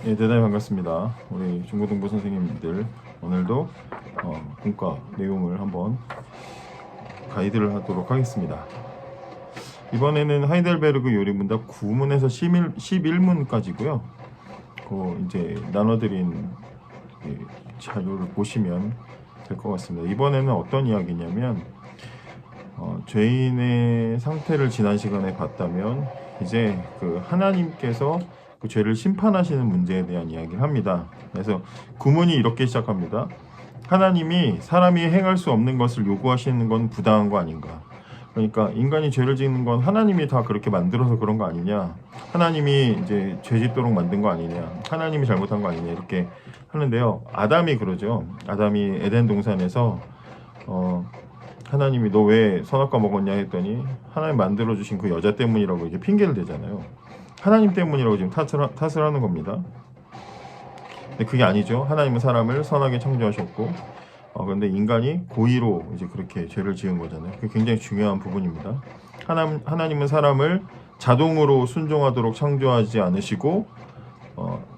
예, 대단히 반갑습니다. 우리 중고등부 선생님들 오늘도 문과 내용을 한번 가이드를 하도록 하겠습니다. 이번에는 하이델베르그 요리문답 9문에서 11문까지고요. 이제 나눠드린 자료를 보시면 될 것 같습니다. 이번에는 어떤 이야기냐면 죄인의 상태를 지난 시간에 봤다면 이제 그 하나님께서 그 죄를 심판하시는 문제에 대한 이야기를 합니다. 그래서 구문이 이렇게 시작합니다. 하나님이 사람이 행할 수 없는 것을 요구하시는 건 부당한 거 아닌가? 그러니까 인간이 죄를 짓는 건 하나님이 다 그렇게 만들어서 그런 거 아니냐? 하나님이 이제 죄 짓도록 만든 거 아니냐? 하나님이 잘못한 거 아니냐? 이렇게 하는데요. 아담이 그러죠. 아담이 에덴 동산에서 하나님이 너 왜 선악과 먹었냐 했더니 하나님 만들어주신 그 여자 때문이라고 이렇게 핑계를 대잖아요. 하나님 때문이라고 지금 탓을 하는 겁니다. 근데 그게 아니죠. 하나님은 사람을 선하게 창조하셨고, 그런데 인간이 고의로 이제 그렇게 죄를 지은 거잖아요. 그게 굉장히 중요한 부분입니다. 하나님은 사람을 자동으로 순종하도록 창조하지 않으시고,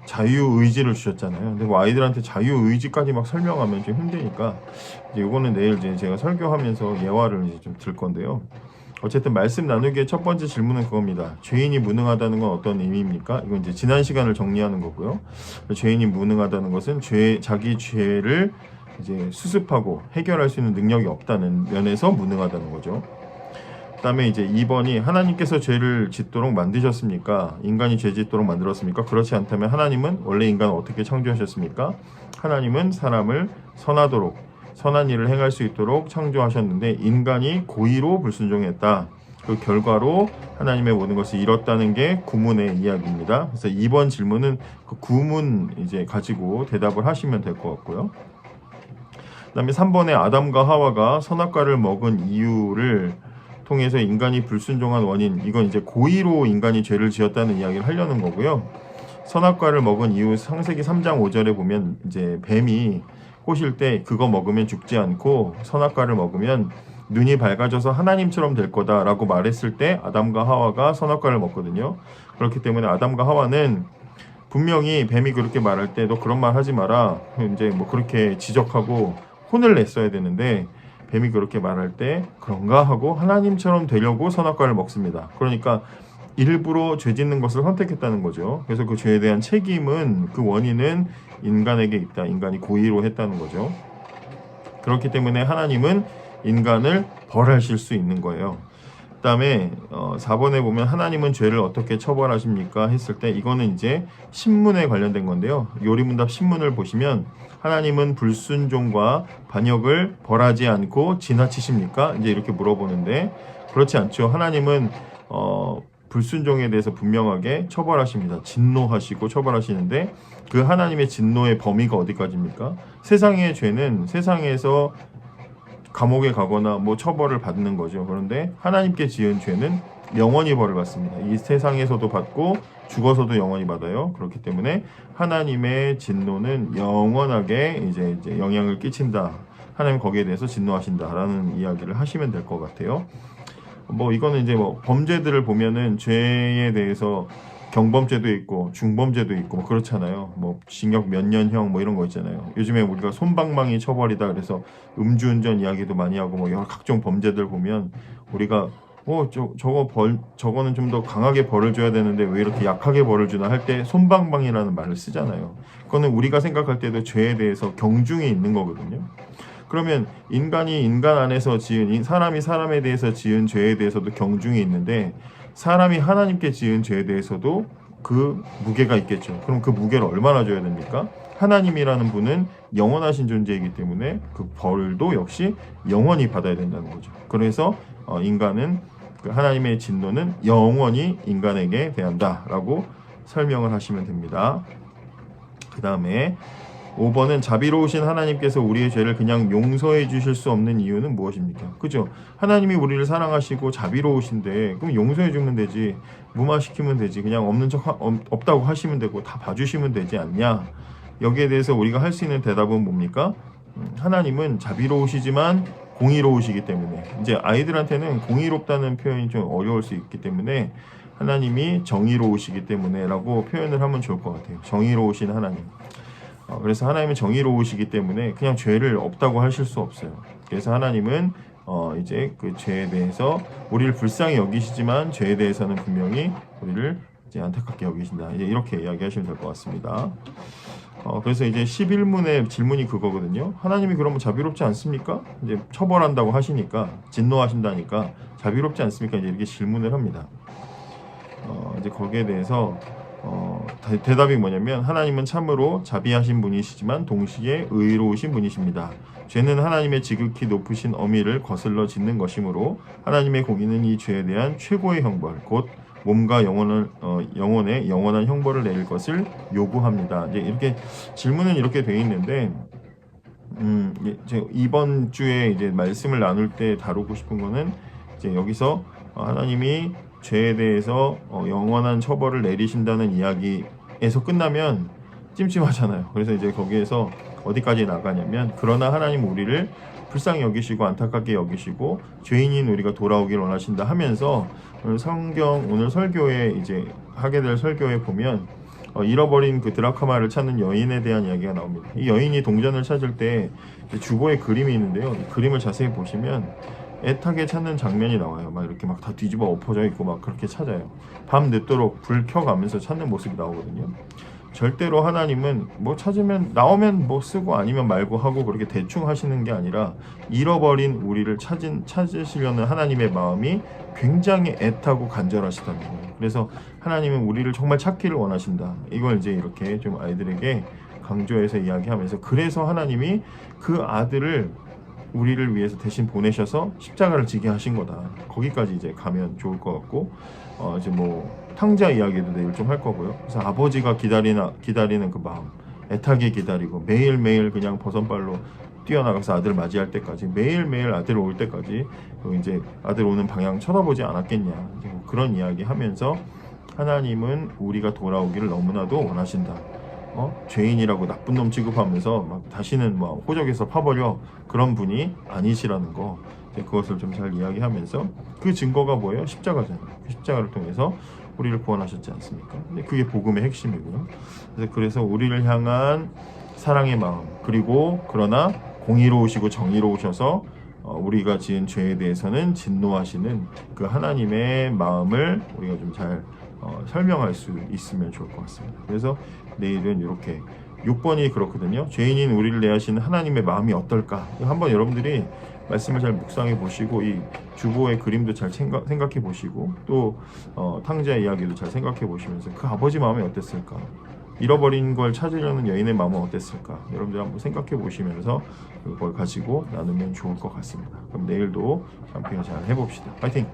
자유의지를 주셨잖아요. 근데 뭐 아이들한테 자유의지까지 막 설명하면 좀 힘드니까, 이제 이거는 내일 이제 제가 설교하면서 예화를 이제 좀 들 건데요. 어쨌든 말씀 나누기의 첫 번째 질문은 그겁니다. 죄인이 무능하다는 건 어떤 의미입니까? 이건 이제 지난 시간을 정리하는 거고요. 죄인이 무능하다는 것은 자기 죄를 이제 수습하고 해결할 수 있는 능력이 없다는 면에서 무능하다는 거죠. 그다음에 이제 2번이 하나님께서 죄를 짓도록 만드셨습니까? 인간이 죄 짓도록 만들었습니까? 그렇지 않다면 하나님은 원래 인간을 어떻게 창조하셨습니까? 하나님은 사람을 선한 일을 행할 수 있도록 창조하셨는데 인간이 고의로 불순종했다. 그 결과로 하나님의 모든 것을 잃었다는 게 구문의 이야기입니다. 그래서 2번 질문은 그 구문 이제 가지고 대답을 하시면 될 것 같고요. 그다음에 3번에 아담과 하와가 선악과를 먹은 이유를 통해서 인간이 불순종한 원인, 이건 이제 고의로 인간이 죄를 지었다는 이야기를 하려는 거고요. 선악과를 먹은 이유 창세기 3장 5절에 보면 이제 뱀이 꼬실 때 그거 먹으면 죽지 않고 선악과를 먹으면 눈이 밝아져서 하나님처럼 될 거다라고 말했을 때 아담과 하와가 선악과를 먹거든요. 그렇기 때문에 아담과 하와는 분명히 뱀이 그렇게 말할 때 너 그런 말 하지 마라 이제 뭐 그렇게 지적하고 혼을 냈어야 되는데 뱀이 그렇게 말할 때 그런가 하고 하나님처럼 되려고 선악과를 먹습니다. 그러니까 일부러 죄 짓는 것을 선택했다는 거죠. 그래서 그 죄에 대한 책임은 그 원인은 인간에게 있다. 인간이 고의로 했다는 거죠. 그렇기 때문에 하나님은 인간을 벌하실 수 있는 거예요. 그 다음에 4번에 보면 하나님은 죄를 어떻게 처벌하십니까? 했을 때 이거는 이제 신문에 관련된 건데요. 요리문답 신문을 보시면 하나님은 불순종과 반역을 벌하지 않고 지나치십니까? 이제 이렇게 물어보는데 그렇지 않죠. 하나님은 불순종에 대해서 분명하게 처벌하십니다. 진노하시고 처벌하시는데 그 하나님의 진노의 범위가 어디까지입니까? 세상의 죄는 세상에서 감옥에 가거나 뭐 처벌을 받는 거죠. 그런데 하나님께 지은 죄는 영원히 벌을 받습니다. 이 세상에서도 받고 죽어서도 영원히 받아요. 그렇기 때문에 하나님의 진노는 영원하게 이제 영향을 끼친다. 하나님 거기에 대해서 진노하신다라는 이야기를 하시면 될 것 같아요. 뭐 이거는 이제 뭐 범죄들을 보면은 죄에 대해서 경범죄도 있고 중범죄도 있고 뭐 그렇잖아요. 뭐 징역 몇 년형 뭐 이런 거 있잖아요. 요즘에 우리가 솜방망이 처벌이다 그래서 음주운전 이야기도 많이 하고 뭐 여러 각종 범죄들 보면 우리가 저거는 좀 더 강하게 벌을 줘야 되는데 왜 이렇게 약하게 벌을 주나 할 때 솜방망이라는 말을 쓰잖아요. 그거는 우리가 생각할 때도 죄에 대해서 경중이 있는 거거든요. 그러면 인간이 인간 안에서 지은 사람이 사람에 대해서 지은 죄에 대해서도 경중이 있는데 사람이 하나님께 지은 죄에 대해서도 그 무게가 있겠죠. 그럼 그 무게를 얼마나 줘야 됩니까? 하나님이라는 분은 영원하신 존재이기 때문에 그 벌도 역시 영원히 받아야 된다는 거죠. 그래서 인간은 그 하나님의 진노는 영원히 인간에게 대한다라고 설명을 하시면 됩니다. 그 다음에 5번은 자비로우신 하나님께서 우리의 죄를 그냥 용서해 주실 수 없는 이유는 무엇입니까? 그죠? 하나님이 우리를 사랑하시고 자비로우신데 그럼 용서해 주면 되지, 무마시키면 되지, 그냥 없는 척 없다고 하시면 되고 다 봐주시면 되지 않냐? 여기에 대해서 우리가 할 수 있는 대답은 뭡니까? 하나님은 자비로우시지만 공의로우시기 때문에 이제 아이들한테는 공의롭다는 표현이 좀 어려울 수 있기 때문에 하나님이 정의로우시기 때문에라고 표현을 하면 좋을 것 같아요. 정의로우신 하나님. 그래서 하나님은 정의로우시기 때문에 그냥 죄를 없다고 하실 수 없어요. 그래서 하나님은 이제 그 죄에 대해서 우리를 불쌍히 여기시지만 죄에 대해서는 분명히 우리를 이제 안타깝게 여기신다. 이제 이렇게 이야기하시면 될 것 같습니다. 그래서 이제 11문의 질문이 그거거든요. 하나님이 그러면 자비롭지 않습니까? 이제 처벌한다고 하시니까, 진노하신다니까 자비롭지 않습니까? 이제 이렇게 질문을 합니다. 이제 거기에 대해서 대답이 뭐냐면, 하나님은 참으로 자비하신 분이시지만 동시에 의로우신 분이십니다. 죄는 하나님의 지극히 높으신 어미를 거슬러 짓는 것이므로 하나님의 공의는 이 죄에 대한 최고의 형벌, 곧 몸과 영혼의 영원한 형벌을 내릴 것을 요구합니다. 이제 이렇게 질문은 이렇게 되어 있는데, 이번 주에 이제 말씀을 나눌 때 다루고 싶은 거는 이제 여기서 하나님이 죄에 대해서 영원한 처벌을 내리신다는 이야기에서 끝나면 찜찜하잖아요. 그래서 이제 거기에서 어디까지 나가냐면, 그러나 하나님 우리를 불쌍히 여기시고 안타깝게 여기시고 죄인인 우리가 돌아오길 원하신다 하면서, 오늘 설교에 이제 하게 될 설교에 보면 잃어버린 그 드라크마를 찾는 여인에 대한 이야기가 나옵니다. 이 여인이 동전을 찾을 때 주보에 그림이 있는데요. 이 그림을 자세히 보시면 애타게 찾는 장면이 나와요. 막 이렇게 막 다 뒤집어 엎어져 있고 막 그렇게 찾아요. 밤 늦도록 불 켜가면서 찾는 모습이 나오거든요. 절대로 하나님은 뭐 찾으면 나오면 뭐 쓰고 아니면 말고 하고 그렇게 대충 하시는 게 아니라, 잃어버린 우리를 찾으시려는 하나님의 마음이 굉장히 애타고 간절하시다는 거예요. 그래서 하나님은 우리를 정말 찾기를 원하신다. 이걸 이제 이렇게 좀 아이들에게 강조해서 이야기하면서, 그래서 하나님이 그 아들을 우리를 위해서 대신 보내셔서 십자가를 지게 하신 거다. 거기까지 이제 가면 좋을 것 같고, 이제 뭐 탕자 이야기도 내일 좀 할 거고요. 그래서 아버지가 기다리는 그 마음, 애타게 기다리고 매일매일 그냥 버선발로 뛰어나가서 아들을 맞이할 때까지, 매일매일 아들 올 때까지 이제 아들 오는 방향 쳐다보지 않았겠냐. 뭐 그런 이야기 하면서, 하나님은 우리가 돌아오기를 너무나도 원하신다. 죄인이라고 나쁜 놈 취급하면서 막 다시는 막 호적에서 파버려, 그런 분이 아니시라는 거, 그것을 좀 잘 이야기하면서, 그 증거가 뭐예요? 십자가잖아요. 그 십자가를 통해서 우리를 구원하셨지 않습니까? 근데 그게 복음의 핵심이고요. 그래서 우리를 향한 사랑의 마음, 그리고 그러나 공의로우시고 정의로우셔서 우리가 지은 죄에 대해서는 진노하시는 그 하나님의 마음을 우리가 좀 잘 설명할 수 있으면 좋을 것 같습니다. 그래서 내일은 이렇게 6번이 그렇거든요. 죄인인 우리를 대하시는 하나님의 마음이 어떨까? 한번 여러분들이 말씀을 잘 묵상해 보시고, 이 주보의 그림도 잘 생각해 보시고, 또 탕자의 이야기도 잘 생각해 보시면서 그 아버지 마음이 어땠을까? 잃어버린 걸 찾으려는 여인의 마음은 어땠을까? 여러분들 한번 생각해 보시면서 그걸 가지고 나누면 좋을 것 같습니다. 그럼 내일도 캠핑 잘 해봅시다. 파이팅!